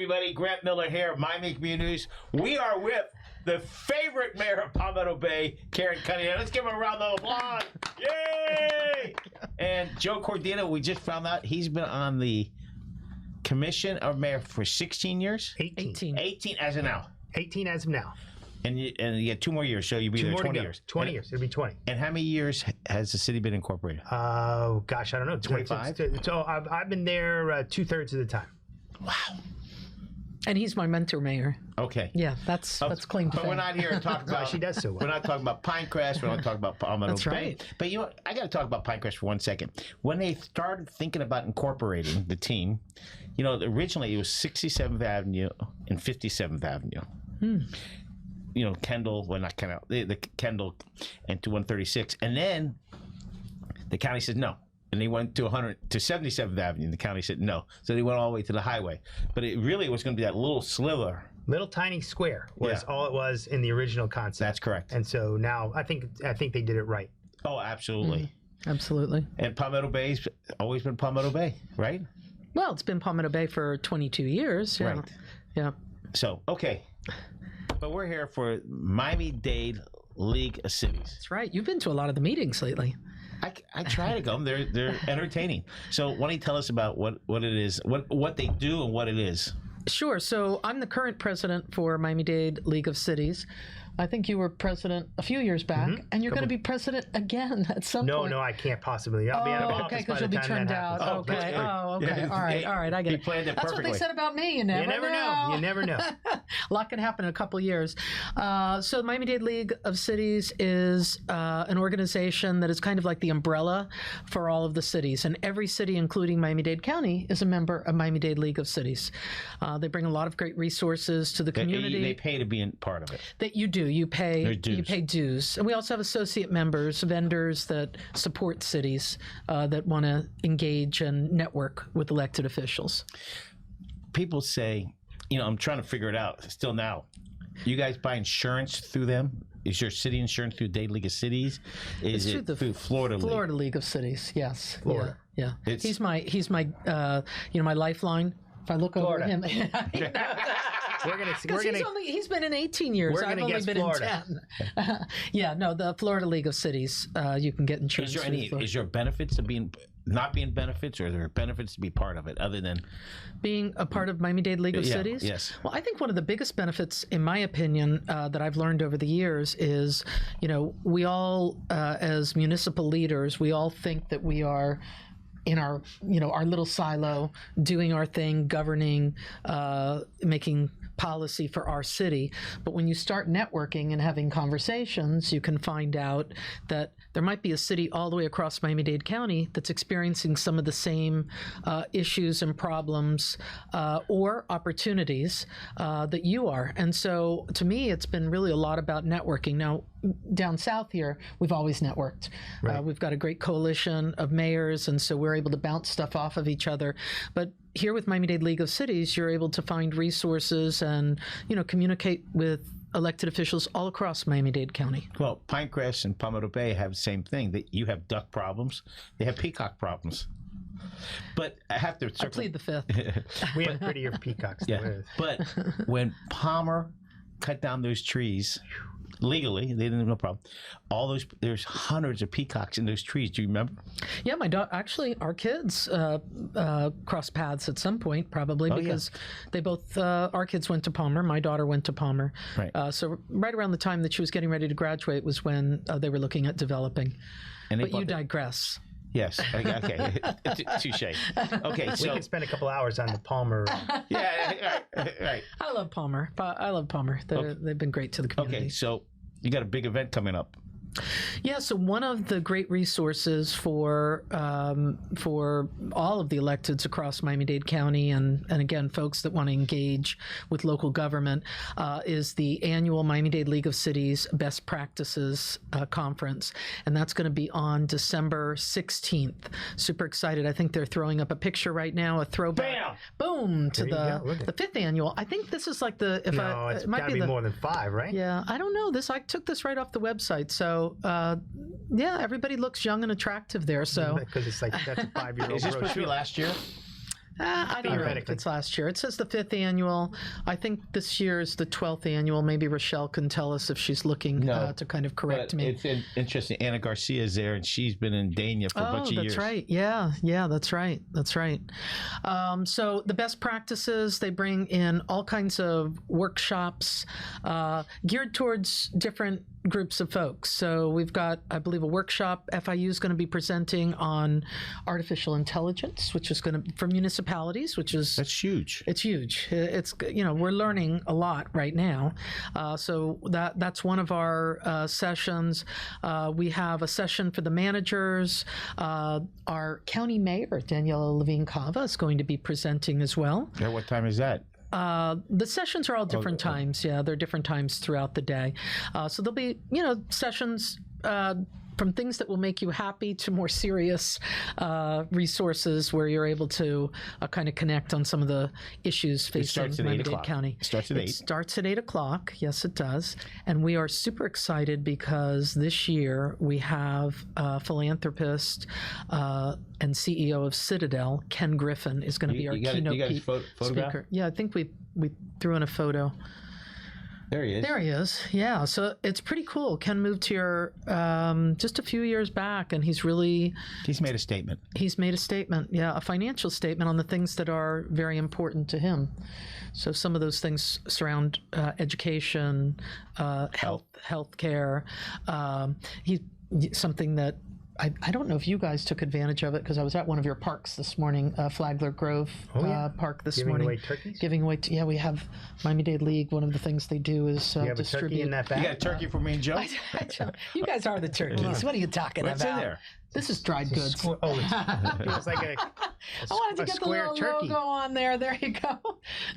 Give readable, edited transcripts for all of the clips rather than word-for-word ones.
everybody. Grant Miller here, Miami Community News. We are with the favorite mayor of Palmetto Bay, Karyn Cunningham. Let's give him a round of applause. Yay! And Joe Corradino, we just found out he's been on the commission of mayor for 16 years? 18. 18 as of now. 18 as of now. And you had 2 more years, so you'll be there 20 years. 20 years. It'll be 20. And how many years has the city been incorporated? Oh, gosh, I don't know. 25? So I've been there 2/3 of the time. Wow. And he's my mentor mayor. Okay. Yeah, that's claim to But fame. we're not here to talk about. She does so well. We're not talking about Pinecrest. We're not talking about Palmetto That's Bay. right. But you know what? I got to talk about Pinecrest for 1 second. When they started thinking about incorporating the team, you know, originally it was 67th Avenue and 57th Avenue. You know, Kendall, well, not Kendall, the Kendall and to 136. And then the county said no. And they went to 77th Avenue, and the county said no. So they went all the way to the highway. But it really was going to be that little sliver. Little tiny square was all it was in the original concept. That's correct. And so now I think they did it right. Oh, absolutely. Absolutely. And Palmetto Bay's always been Palmetto Bay, right? Well, it's been Palmetto Bay for 22 years. Yeah. Right. Yeah. So, okay. But we're here for Miami-Dade League of Cities. That's right. You've been to a lot of the meetings lately. I try to go. They're entertaining. So why don't you tell us about what it is, what they do and what it is? Sure. So I'm the current president for Miami-Dade League of Cities. I think you were president a few years back, and you're going to be president again at some point. No, I can't possibly. I'll be out of office okay, by because the you'll be time turned that out. happens. Okay. that's good. Okay. Yeah. All right. I get He it. planned it That's perfectly. what they said about me. You never know. You never know. A lot can happen in a couple of years. So the Miami-Dade League of Cities is an organization that is kind of like the umbrella for all of the cities. And every city, including Miami-Dade County, is a member of Miami-Dade League of Cities. They bring a lot of great resources to the community. They pay to be in part of it. That you do. You pay dues. You pay dues. And we also have associate members, vendors that support cities that want to engage and network with elected officials. People say, you know, I'm trying to figure it out still now. You guys buy insurance through them? Is your city insurance through Dade League of Cities? Is it through Florida League? Florida League of Cities, yes. Florida. Yeah. He's my my lifeline. If I look over him, he's been in 18 years. I've only been Florida. in 10. The Florida League of Cities. You can get insurance. Is there benefits to not being benefits, or are there benefits to be part of it other than being a part of Miami-Dade League of Cities? Yes. Well, I think one of the biggest benefits, in my opinion, that I've learned over the years is, you know, we all, as municipal leaders, we all think that we are in our, you know, our little silo, doing our thing, governing, making policy for our city. But when you start networking and having conversations, you can find out that there might be a city all the way across Miami-Dade County that's experiencing some of the same issues and problems or opportunities that you are. And so to me, it's been really a lot about networking. Now, down south here, we've always networked. Right. We've got a great coalition of mayors, and so we're able to bounce stuff off of each other. But here with Miami-Dade League of Cities, you're able to find resources and, you know, communicate with elected officials all across Miami-Dade County. Well, Pinecrest and Palmetto Bay have the same thing. That you have duck problems, they have peacock problems. But I have to I plead the fifth. We have prettier peacocks. Yeah. But when Palmer cut down those trees legally, they didn't have no problem. There's hundreds of peacocks in those trees. Do you remember? Yeah, actually, our kids crossed paths at some point, probably because they both. Our kids went to Palmer. My daughter went to Palmer. Right. So right around the time that she was getting ready to graduate was when they were looking at developing. But you digress. Yes. Okay. Touche. Okay. We So can spend a couple hours on the Palmer. right. I love Palmer. They've been great to the community. Okay. So you got a big event coming up. Yeah, so one of the great resources for all of the electeds across Miami-Dade County and again, folks that want to engage with local government is the annual Miami-Dade League of Cities Best Practices Conference. And that's going to be on December 16th. Super excited. I think they're throwing up a picture right now, a throwback. Boom! To the fifth annual. I think this is like the... It's got to be more than 5, right? Yeah, I don't know. I took this right off the website, so everybody looks young and attractive there. So because it's like that's a 5-year-old. Is this supposed to be last year? I don't know if Theoretically. it's last year. It says the 5th annual. I think this year is the 12th annual. Maybe Rochelle can tell us if she's looking to kind of correct But me. it's interesting. Anna Garcia is there, and she's been in Dania for a bunch of years. That's right. Yeah, that's right. That's right. So the best practices, they bring in all kinds of workshops geared towards different groups of folks. So we've got, I believe, a workshop. FIU is going to be presenting on artificial intelligence, which is going to, for municipalities, which is... That's huge. It's huge. It's, we're learning a lot right now. So that's one of our sessions. We have a session for the managers. Our county mayor, Daniela Levine Cava, is going to be presenting as well. At what time is that? The sessions are all different times. Yeah, they're different times throughout the day. So there'll be, sessions from things that will make you happy to more serious resources where you're able to kind of connect on some of the issues facing Miami-Dade County. It starts at 8. It starts at 8 o'clock. Yes, it does. And we are super excited because this year we have philanthropist and CEO of Citadel, Ken Griffin, is going to be our keynote speaker. Yeah, I think we threw in a photo. There he is. There he is. Yeah. So it's pretty cool. Ken moved here just a few years back, and he's made a statement. He's made a statement. Yeah, a financial statement on the things that are very important to him. So some of those things surround education, health care. Something that I don't know if you guys took advantage of it because I was at one of your parks this morning, Flagler Grove Park this morning. Giving away turkeys? Giving away, we have Miami-Dade League. One of the things they do is you have distribute. a turkey in that bag? You got a turkey for me and Joe? You guys are the turkeys. What are you talking What's about? in there? This is dried goods. It's like I wanted to get the little turkey. logo on there. There you go.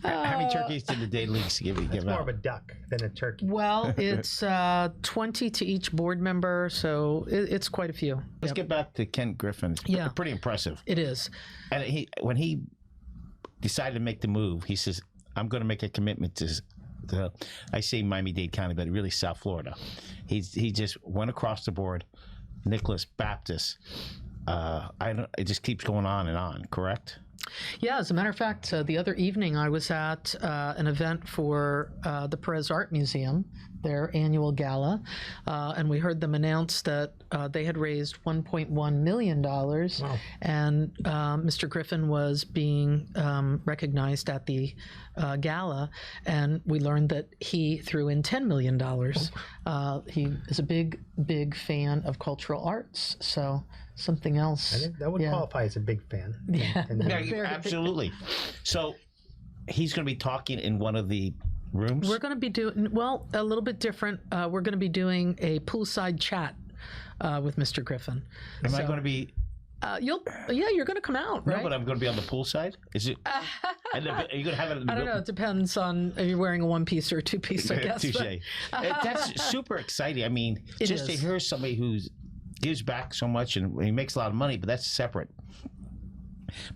How many turkeys did the Dade League give It's out? more of a duck than a turkey. Well, it's 20 to each board member, so it's quite a few. Let's get back to Ken Griffin. It's pretty impressive. It is. And when he decided to make the move, he says, I'm going to make a commitment to I say Miami-Dade County, but really South Florida. He just went across the board. Nicholas Baptist. It just keeps going on and on, correct? Yeah, as a matter of fact, the other evening I was at an event for the Perez Art Museum, their annual gala, and we heard them announce that they had raised $1.1 million, and Mr. Griffin was being recognized at the gala, and we learned that he threw in $10 million. He is a big fan of cultural arts, so something else. I think that would qualify as a big fan. Yeah, absolutely. So he's going to be talking in one of the rooms? We're going to be doing, a little bit different. We're going to be doing a poolside chat with Mr. Griffin. Am I going to be... you're going to come out, right? No, but I'm going to be on the pool side? Is it? Are you going to have it in the I don't know. It depends on if you're wearing a one-piece or a two-piece, I guess. Touche. That's super exciting. I mean, just to hear somebody who gives back so much and he makes a lot of money, but that's separate.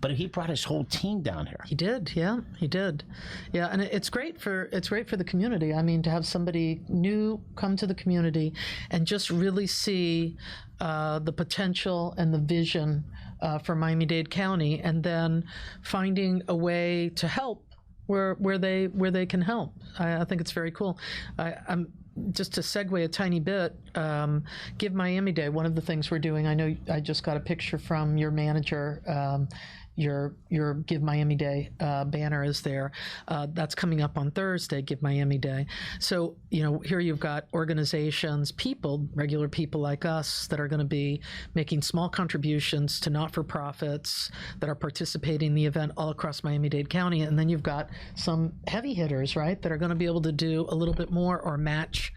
But he brought his whole team down here. He did, yeah, he did, yeah, and it's great for the community. I mean, to have somebody new come to the community and just really see the potential and the vision for Miami-Dade County, and then finding a way to help where they can help. I think it's very cool. I'm just to segue a tiny bit, Give Miami-Dade, one of the things we're doing, I know I just got a picture from your manager, your Give Miami-Dade banner is there. That's coming up on Thursday, Give Miami-Dade. So, here you've got organizations, people, regular people like us that are going to be making small contributions to not-for-profits that are participating in the event all across Miami-Dade County. And then you've got some heavy hitters, right, that are going to be able to do a little bit more or match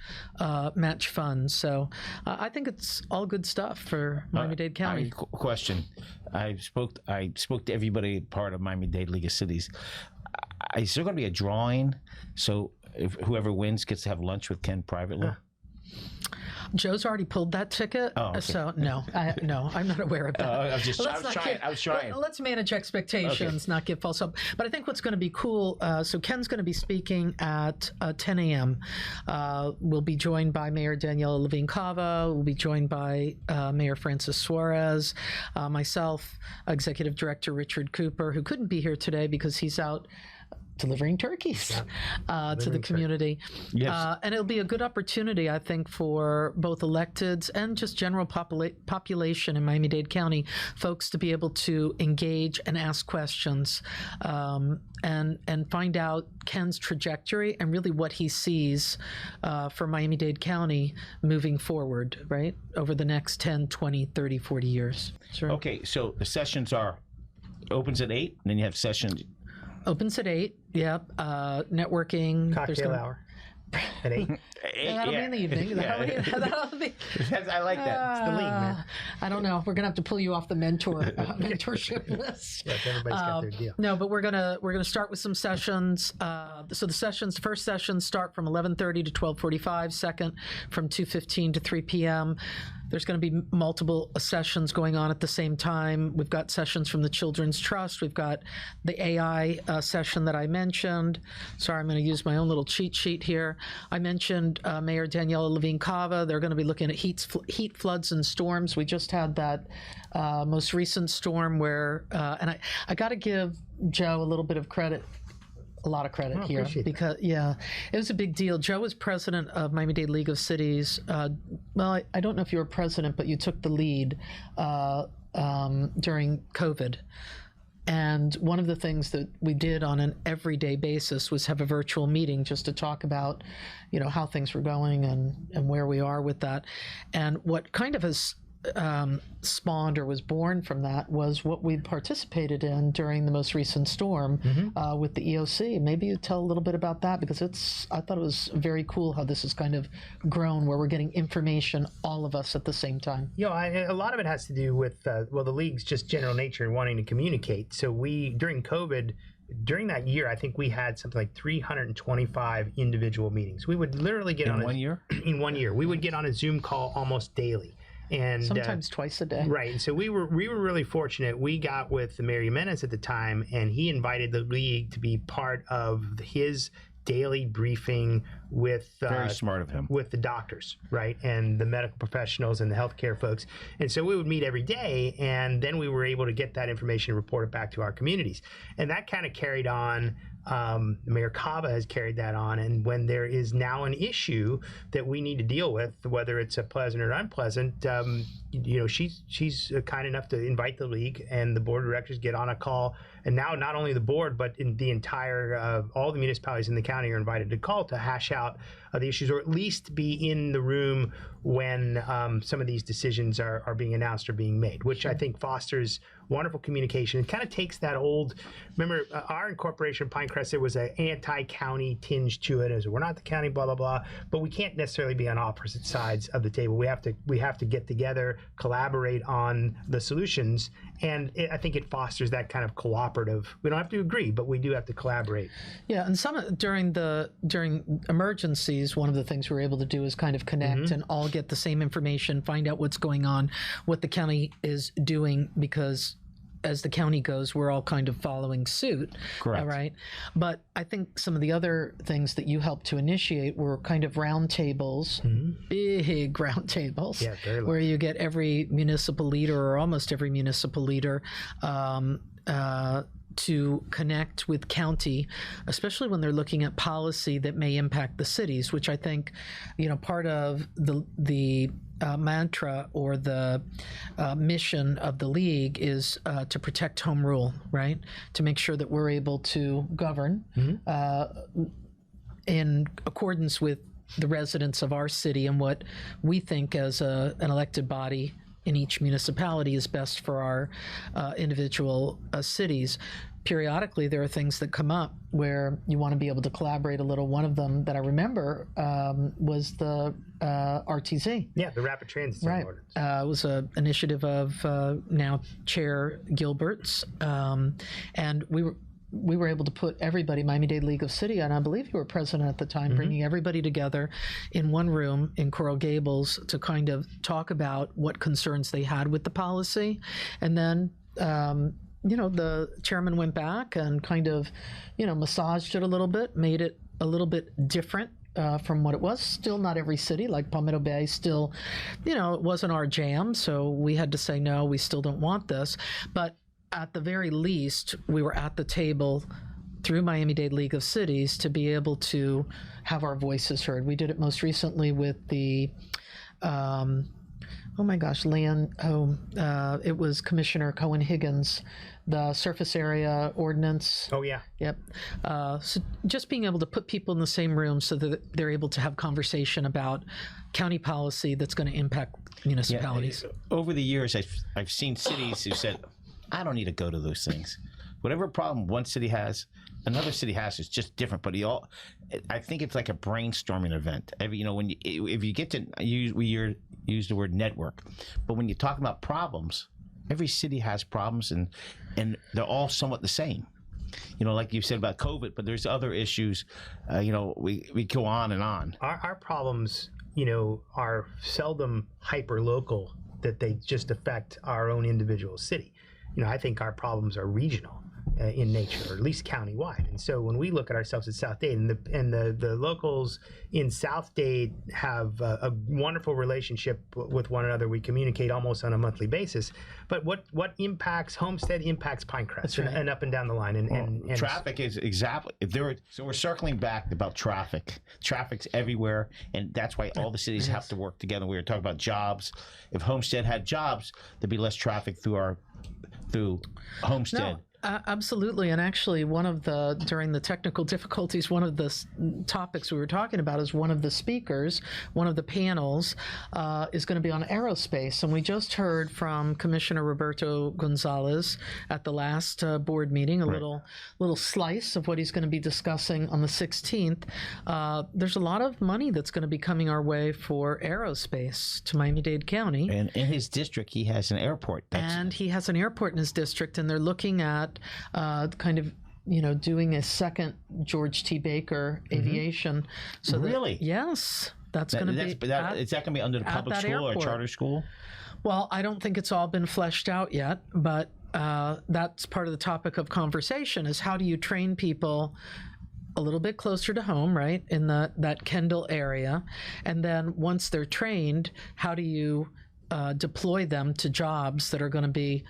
funds. So I think it's all good stuff for Miami-Dade County. Question. I spoke to everybody part of Miami-Dade League of Cities. Is there going to be a drawing? So if whoever wins gets to have lunch with Ken privately? Joe's already pulled that ticket, so no, I'm not aware of that. I was trying. Let's manage expectations, not give false hope. But I think what's going to be cool, so Ken's going to be speaking at 10 a.m. We'll be joined by Mayor Daniela Levine-Cava. We'll be joined by Mayor Francis Suarez, myself, Executive Director Richard Cooper, who couldn't be here today because he's out delivering turkeys to the community. Yes. And it'll be a good opportunity, I think, for both electeds and just general population in Miami-Dade County, folks to be able to engage and ask questions and find out Ken's trajectory and really what he sees for Miami-Dade County moving forward, right, over the next 10, 20, 30, 40 years. Sure. Okay, so the sessions opens at 8, and then you have sessions. Opens at 8, yep. Networking. Cocktail hour at 8. That'll be in the evening. That'll be, I like that. It's the league, man. I don't know. We're going to have to pull you off the mentorship list. Yeah, everybody's got their deal. No, but we're gonna start with some sessions. So the first sessions start from 11:30 to 12:45. Second, from 2:15 to 3 p.m. There's going to be multiple sessions going on at the same time. We've got sessions from the Children's Trust. We've got the AI session that I mentioned. Sorry, I'm going to use my own little cheat sheet here. I mentioned Mayor Daniela Levine-Cava. They're going to be looking at heat, floods, and storms. We just had that most recent storm where, and I got to give Joe a little bit of credit. A lot of credit here because it was a big deal. Joe was president of Miami-Dade League of Cities. Well, I don't know if you were president, but you took the lead during COVID. And one of the things that we did on an everyday basis was have a virtual meeting just to talk about, how things were going and where we are with that. And what kind of has spawned or was born from that was what we participated in during the most recent storm with the EOC. Maybe you tell a little bit about that, because I thought it was very cool how this has kind of grown, where we're getting information, all of us at the same time. A lot of it has to do with the league's just general nature and wanting to communicate. So during COVID, during that year, I think we had something like 325 individual meetings. We would literally get in 1 year. In 1 year, we would get on a Zoom call almost daily. And sometimes twice a day. Right. And so we were really fortunate. We got with Mayor Jimenez at the time, and he invited the league to be part of his daily briefing with very smart of him, with the doctors, right, and the medical professionals and the healthcare folks. And so we would meet every day, and then we were able to get that information and report it back to our communities. And that kind of carried on. Mayor Cava has carried that on, and when there is now an issue that we need to deal with, whether it's a pleasant or unpleasant, she's kind enough to invite the league and the board of directors get on a call. And now not only the board, but in the entire, all the municipalities in the county are invited to call to hash out the issues, or at least be in the room when some of these decisions are being announced or being made, which I think fosters wonderful communication. It kind of takes that old, remember our incorporation of Pinecrest, there was an anti-county tinge to it, as we're not the county, blah, blah, blah, but we can't necessarily be on opposite sides of the table. We have to get together, collaborate on the solutions, and I think it fosters that kind of cooperative. We don't have to agree, but we do have to collaborate. Yeah, and during emergencies, one of the things we were able to do is kind of connect and all get the same information, find out what's going on, what the county is doing, because as the county goes, we're all kind of following suit. Correct. All right. But I think some of the other things that you helped to initiate were kind of round tables, big round tables, where you get every municipal leader, or almost every municipal leader, to connect with county, especially when they're looking at policy that may impact the cities, which I think, part of the mantra or the mission of the league is to protect home rule, right? To make sure that we're able to govern in accordance with the residents of our city and what we think as an elected body in each municipality is best for our individual cities. Periodically, there are things that come up where you want to be able to collaborate a little. One of them that I remember was the RTZ. Yeah, the Rapid Transit Zone Ordinance. It was an initiative of now Chair Gilbert's, and we were able to put everybody, Miami-Dade League of City, and I believe you were president at the time, bringing everybody together in one room in Coral Gables to kind of talk about what concerns they had with the policy. And then, the chairman went back and kind of, massaged it a little bit, made it a little bit different from what it was. Still not every city, like Palmetto Bay, still, it wasn't our jam. So we had to say, no, we still don't want this. But at the very least, we were at the table through Miami-Dade League of Cities to be able to have our voices heard. We did it most recently with the, it was Commissioner Cohen-Higgins, the surface area ordinance. Oh, yeah. Yep. So just being able to put people in the same room so that they're able to have conversation about county policy that's going to impact municipalities. Yeah, over the years, I've seen cities who said, I don't need to go to those things. Whatever problem one city has, another city has. It's just different. But I think it's like a brainstorming event. If you get to use the word network, but when you talk about problems, every city has problems, and they're all somewhat the same. Like you said about COVID, but there's other issues. We go on and on. Our problems, are seldom hyper local, that they just affect our own individual city. I think our problems are regional in nature, or at least countywide. And so when we look at ourselves at South Dade, and the locals in South Dade have a wonderful relationship with one another. We communicate almost on a monthly basis. But what impacts Homestead impacts Pinecrest, right, and up and down the line. And traffic is exactly. So we're circling back about traffic. Traffic's everywhere, and that's why all the cities have to work together. We were talking about jobs. If Homestead had jobs, there'd be less traffic through Homestead. No. Absolutely. And actually, during the technical difficulties, one of the topics we were talking about is one of the speakers, one of the panels is going to be on aerospace. And we just heard from Commissioner Roberto Gonzalez at the last board meeting, a little slice of what he's going to be discussing on the 16th. There's a lot of money that's going to be coming our way for aerospace to Miami-Dade County. And in his district, he has an airport. And he has an airport in his district, and they're looking at kind of doing a second George T. Baker aviation. So really? Yes, that's going to be. Is that going to be under the public school airport. Or charter school? Well, I don't think it's all been fleshed out yet, but that's part of the topic of conversation: is how do you train people a little bit closer to home, right, in that Kendall area, and then once they're trained, how do you deploy them to jobs that are going to be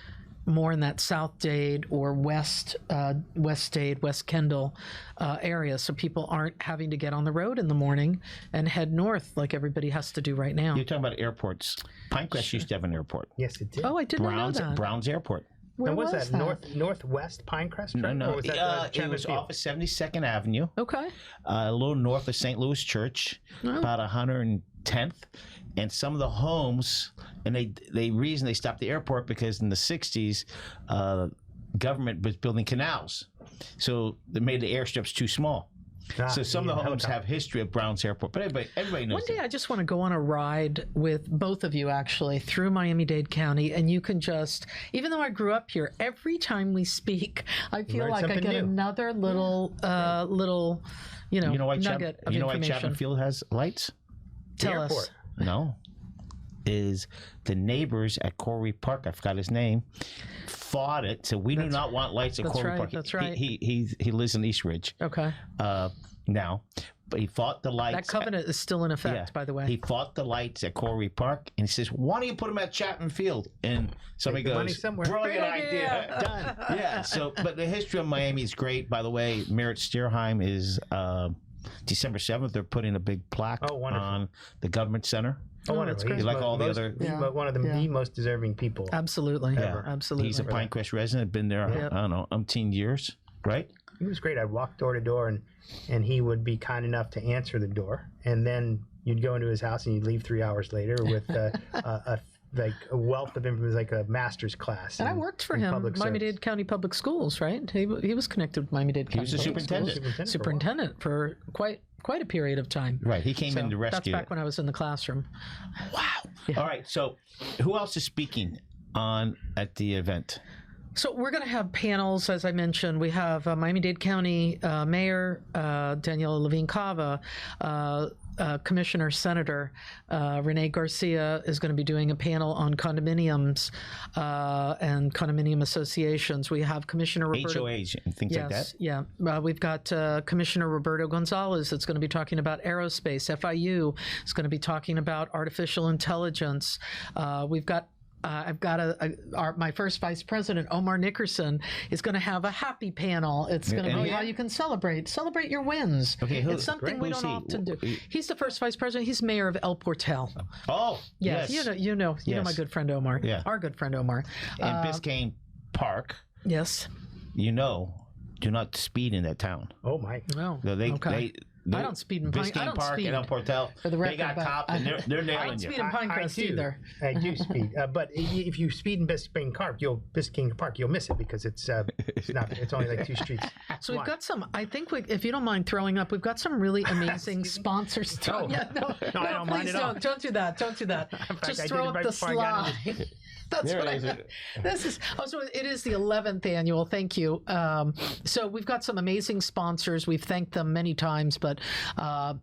more in that South Dade or West Dade, West Kendall area, so people aren't having to get on the road in the morning and head north like everybody has to do right now. You're talking about airports. Pinecrest used to have an airport. Yes, it did. Oh, I didn't know that. Browns Airport. Where was that? Northwest Pinecrest? No. Or was that it was off of 72nd Avenue. Okay. A little north of St. Louis Church, about 110th. And some of the homes, and the reason they stopped the airport because in the 60s, government was building canals. So they made the airstrips too small. So some of the homes have history of Browns Airport, but everybody knows. One day I just want to go on a ride with both of you, actually, through Miami-Dade County, and you can just, even though I grew up here, every time we speak, I feel like I get another little nugget of information. You know why Chapman Field has lights? Tell us. No. Is the neighbors at Corey Park, I forgot his name, fought it. So we do not want lights at Corey Park. That's right. He lives in East Ridge. Okay. Now, but he fought the lights. That covenant is still in effect, by the way. He fought the lights at Corey Park, and he says, "Why don't you put them at Chapman Field?" And somebody goes, "Brilliant idea, done." Yeah. So, but the history of Miami is great. By the way, Merritt Steerheim is December 7th. They're putting a big plaque on the government center. That's great. Like all the other, one of the most deserving people. Absolutely, absolutely. He's a Pinecrest resident. Been there, I don't know, umpteen years, right? He was great. I'd walk door to door, and he would be kind enough to answer the door, and then you'd go into his house, and you'd leave 3 hours later with a wealth of information, like a master's class. And I worked for him, Miami-Dade County Public Schools, right? He was connected with Miami-Dade County. He was a superintendent for quite a period of time. Right. He came in to rescue. That's back when I was in the classroom. Wow. Yeah. All right. So who else is speaking at the event? So we're going to have panels, as I mentioned. We have Miami-Dade County Mayor Daniela Levine Cava, Commissioner Senator Renee Garcia is going to be doing a panel on condominiums and condominium associations. We have Commissioner Roberto. HOAs and things like that. Yeah. We've got Commissioner Roberto Gonzalez that's going to be talking about aerospace. FIU is going to be talking about artificial intelligence. We've got I've got my first vice president, Omar Nickerson, is going to have a happy panel. It's going to be how you can celebrate your wins. Okay, it's something we don't often do. He's the first vice president. He's mayor of El Portal. Oh, yes. You know my good friend Omar. Yeah. Our good friend Omar. In Biscayne Park. Yes. Do not speed in that town. Oh my. No. Okay. I don't speed in Biscayne Park and El Portal. They got cops and they're nailing you. I don't speed in Pinecrest either. I do speed, but if you speed in Biscayne Park, you'll miss it because it's only like 2 streets. So we've got some. I think if you don't mind throwing up, we've got some really amazing sponsors. No, I don't mind at all. Don't do that. Don't do that. Just throw up the slide. That's there what it is. This is. Oh, so it is the 11th annual. Thank you. So we've got some amazing sponsors. We've thanked them many times, but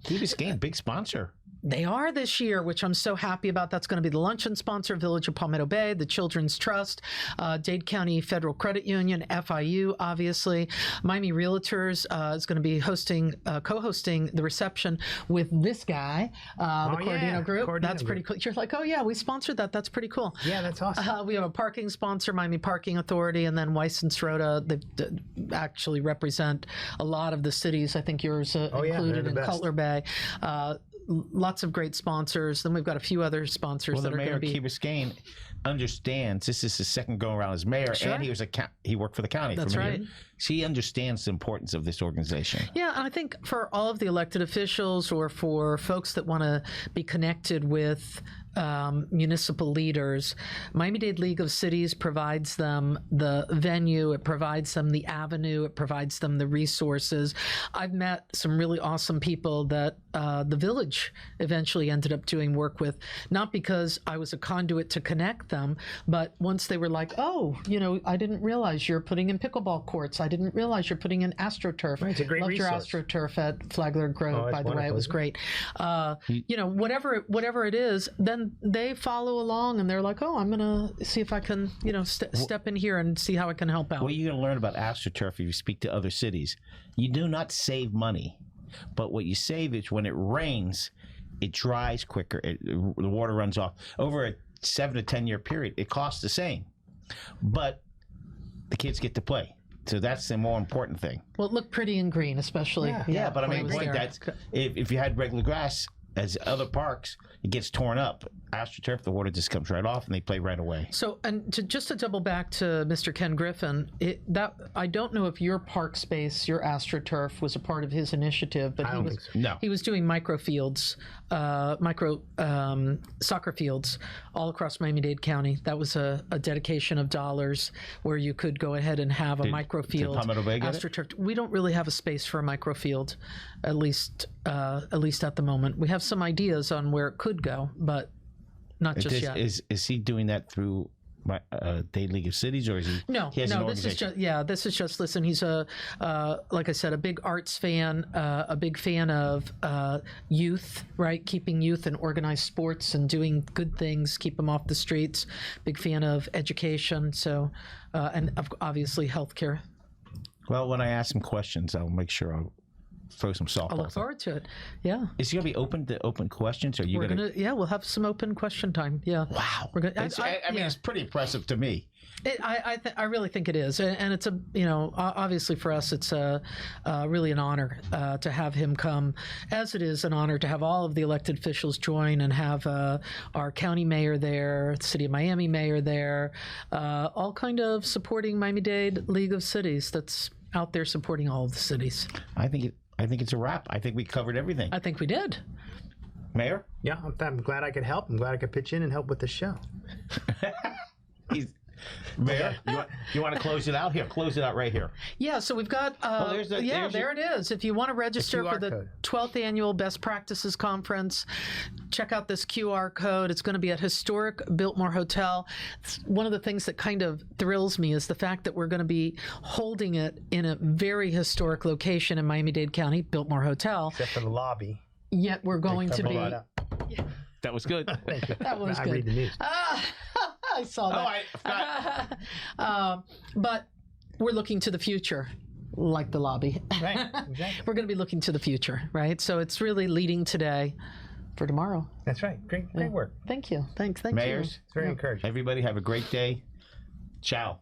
Key Biscayne, big sponsor. They are this year, which I'm so happy about. That's going to be the luncheon sponsor, Village of Palmetto Bay, the Children's Trust, Dade County Federal Credit Union, FIU, obviously. Miami Realtors is going to be co-hosting the reception with this guy, the Corradino Group. That's pretty cool. You're like, oh yeah, we sponsored that. That's pretty cool. Yeah, that's awesome. We have a parking sponsor, Miami Parking Authority, and then Weiss and Srota. They actually represent a lot of the cities. I think yours included in Cutler Bay. Lots of great sponsors. Then we've got a few other sponsors that are going to be. The mayor of Key Biscayne understands this is his second go around as mayor, and he worked for the county. That's right. She understands the importance of this organization. Yeah, and I think for all of the elected officials or for folks that want to be connected with municipal leaders, Miami-Dade League of Cities provides them the venue, it provides them the avenue, it provides them the resources. I've met some really awesome people that the village eventually ended up doing work with, not because I was a conduit to connect them, but once they were like, oh, I didn't realize you're putting in pickleball courts. I didn't realize you're putting in AstroTurf. Right, it's a great resource. Your AstroTurf at Flagler Grove, by the way. It was great. Whatever it is, then they follow along and they're like, oh, I'm going to see if I can, step in here and see how I can help out. Well, you're going to learn about AstroTurf if you speak to other cities. You do not save money, but what you save is when it rains, it dries quicker. The water runs off. Over a 7 to 10 year period, it costs the same, but the kids get to play. So that's the more important thing. Well, it looked pretty and green, especially. Yeah, but I mean, that's if you had regular grass, as other parks, it gets torn up. AstroTurf, the water just comes right off and they play right away. So, and just to double back to Mr. Ken Griffin, I don't know if your park space, your AstroTurf, was a part of his initiative, but he was doing microfields, soccer fields all across Miami-Dade County. That was a dedication of dollars where you could go ahead and have a microfield. Did Palmetto Bay get AstroTurf. We don't really have a space for a microfield, at least at the moment. We have some ideas on where it could go, but not just yet. Is he doing that through Dade League of Cities, or is he? No. This is just. Listen, he's like I said, a big arts fan, a big fan of youth, right? Keeping youth in organized sports and doing good things, keep them off the streets. Big fan of education, so and obviously healthcare. Well, when I ask him questions, I'll make sure I'll throw some softballs. I look forward to it. Yeah. Is he going to be open to open questions? Or we're gonna? Yeah, we'll have some open question time. Yeah. Wow. We're gonna. I mean, it's pretty impressive to me. I really think it is, and it's obviously for us, it's really an honor to have him come, as it is an honor to have all of the elected officials join and have our county mayor there, City of Miami mayor there, all kind of supporting Miami-Dade League of Cities that's out there supporting all of the cities. I think it's a wrap. I think we covered everything. I think we did. Mayor? Yeah, I'm glad I could help. I'm glad I could pitch in and help with the show. Mayor, you want to close it out? Here, close it out right here. Yeah, so we've got, there it is. If you want to register for the code. 12th Annual Best Practices Conference, check out this QR code. It's going to be at historic Biltmore Hotel. One of the things that kind of thrills me is the fact that we're going to be holding it in a very historic location in Miami-Dade County, Biltmore Hotel. Except for the lobby. Yet we're going to be... That was good. Thank you. That was I good. read the news. I saw that. Oh, I forgot. But we're looking to the future, like the lobby. Right, exactly. We're going to be looking to the future, right? So it's really leading today for tomorrow. That's right. Great work. Thank you. Thank you. Mayors, It's very encouraging. everybody have a great day. Ciao.